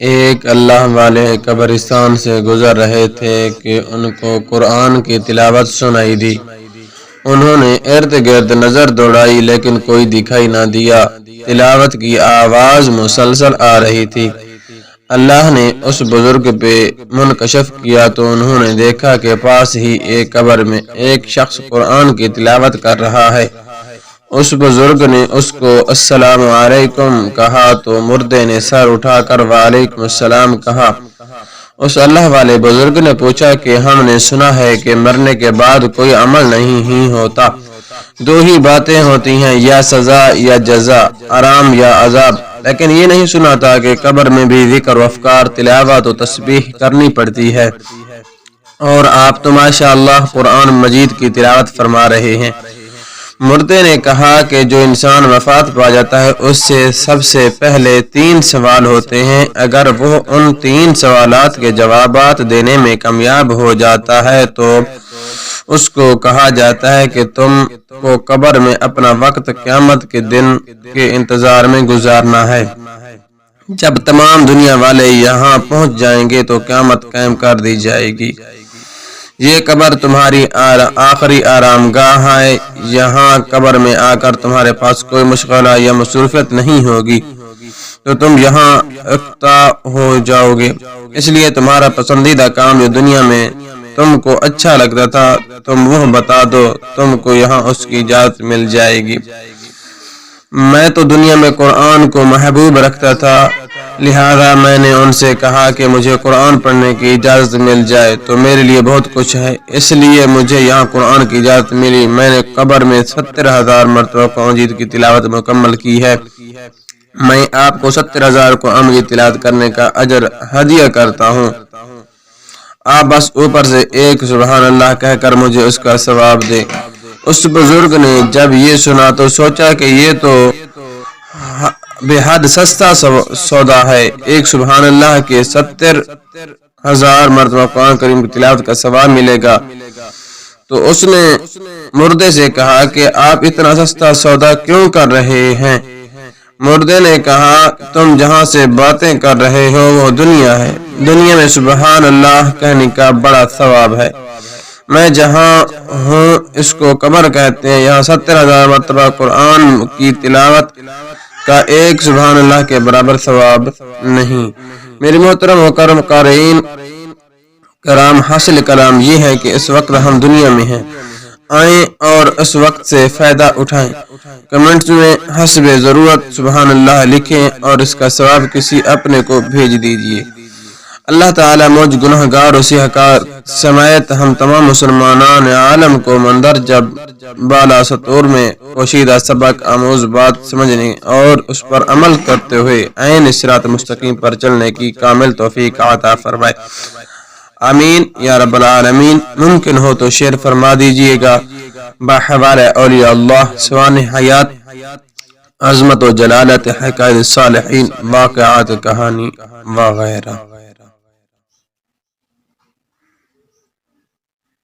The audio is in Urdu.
ایک اللہ والے قبرستان سے گزر رہے تھے کہ ان کو قرآن کی تلاوت سنائی دی۔ انہوں نے ارد گرد نظر دوڑائی لیکن کوئی دکھائی نہ دیا۔ تلاوت کی آواز مسلسل آ رہی تھی۔ اللہ نے اس بزرگ پہ منکشف کیا تو انہوں نے دیکھا کہ پاس ہی ایک قبر میں ایک شخص قرآن کی تلاوت کر رہا ہے۔ اس بزرگ نے اس کو السلام علیکم کہا تو مردے نے سر اٹھا کر وعلیکم السلام کہا۔ اس اللہ والے بزرگ نے پوچھا کہ ہم نے سنا ہے کہ مرنے کے بعد کوئی عمل نہیں ہی ہوتا، دو ہی باتیں ہوتی ہیں، یا سزا یا جزا، آرام یا عذاب، لیکن یہ نہیں سنا تھا کہ قبر میں بھی ذکر و افکار، تلاوت و تسبیح کرنی پڑتی ہے، اور آپ تو ماشاء اللہ قرآن مجید کی تلاوت فرما رہے ہیں۔ مردے نے کہا کہ جو انسان وفات پا جاتا ہے اس سے سب سے پہلے 3 سوال ہوتے ہیں، اگر وہ ان 3 سوالات کے جوابات دینے میں کامیاب ہو جاتا ہے تو اس کو کہا جاتا ہے کہ تم کو قبر میں اپنا وقت قیامت کے دن کے انتظار میں گزارنا ہے۔ جب تمام دنیا والے یہاں پہنچ جائیں گے تو قیامت قائم کر دی جائے گی۔ یہ قبر تمہاری آخری آرام گاہ ہے، یہاں قبر میں آ کر تمہارے پاس کوئی مشغلہ یا مصروفیت نہیں ہوگی تو تم یہاں اکتا ہو جاؤ گے۔ اس لیے تمہارا پسندیدہ کام جو دنیا میں تم کو اچھا لگتا تھا تم وہ بتا دو، تم کو یہاں اس کی اجازت مل جائے گی۔ میں تو دنیا میں قرآن کو محبوب رکھتا تھا، لہذا میں نے ان سے کہا کہ مجھے قرآن پڑھنے کی اجازت مل جائے تو میرے لیے بہت کچھ ہے، اس لیے مجھے یہاں قرآن کی اجازت ملی۔ میں نے قبر میں 70,000 مرتبہ قرآن مجید کی تلاوت مکمل کی ہے۔ میں آپ کو 70,000 قرآن مجید تلاوت کرنے کا اجر ہدیہ کرتا ہوں، آپ بس اوپر سے ایک سبحان اللہ کہہ کر مجھے اس کا ثواب دے۔ اس بزرگ نے جب یہ سنا تو سوچا کہ یہ تو بے حد سستا سودا ہے، ایک سبحان اللہ کے 70,000 مرتبہ قرآن کریم کی تلاوت کا ثواب ملے گا۔ تو اس نے مردے سے کہا کہ آپ اتنا سستا سودا کیوں کر رہے ہیں؟ مردے نے کہا تم جہاں سے باتیں کر رہے ہو وہ دنیا ہے، دنیا میں سبحان اللہ کہنے کا بڑا ثواب ہے، میں جہاں ہوں اس کو قبر کہتے ہیں، یہاں 70,000 مرتبہ قرآن کی تلاوت کا ایک سبحان اللہ کے برابر ثواب نہیں۔ میری محترم مکرم قارئین کرام، حاصل کلام یہ ہے کہ اس وقت ہم دنیا میں ہیں، آئیں اور اس وقت سے فائدہ اٹھائیں۔ کمنٹس میں حسب ضرورت سبحان اللہ لکھیں اور اس کا ثواب کسی اپنے کو بھیج دیجیے۔ اللہ تعالیٰ مجھ گناہ گار و سیاہ کار سمیت ہم تمام مسلمانان عالم کو مندرجہ بالا سطور میں پوشیدہ سبق آموز بات سمجھنے اور اس پر عمل کرتے ہوئے عین صراط مستقیم پر چلنے کی کامل توفیق عطا فرمائے، آمین یا رب العالمین۔ ممکن ہو تو شیئر فرما دیجیے گا۔ بحوالہ اولیاء اللہ، سوانح حیات، عظمت و جلالت، حکایت صالحین، واقعات کہانی وغیرہ۔